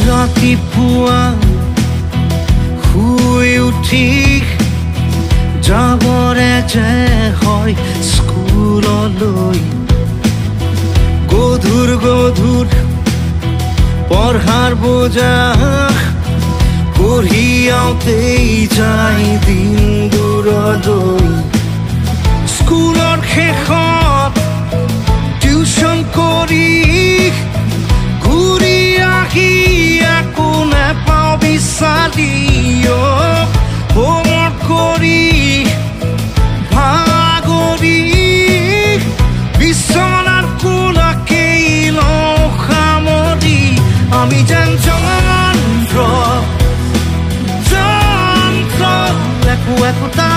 ৰাতিপুৱা শুই উঠি যাবৰে যে হয় স্কুললৈ গধুৰ গধুৰ পঢ়াৰ বোজা কঢ়িয়াওঁতেই যায় দিন দূৰলৈ স্কুলৰ শেষত টিউচন কৰি ঘূৰি আহি আকৌ নেপাওঁ বিচাৰি হোমৱৰ্ক কৰি ভাগৰি বিচনাৰ কোলাকেই লওঁ সামৰি আমি যেন যন্ত্ৰ একো একোটা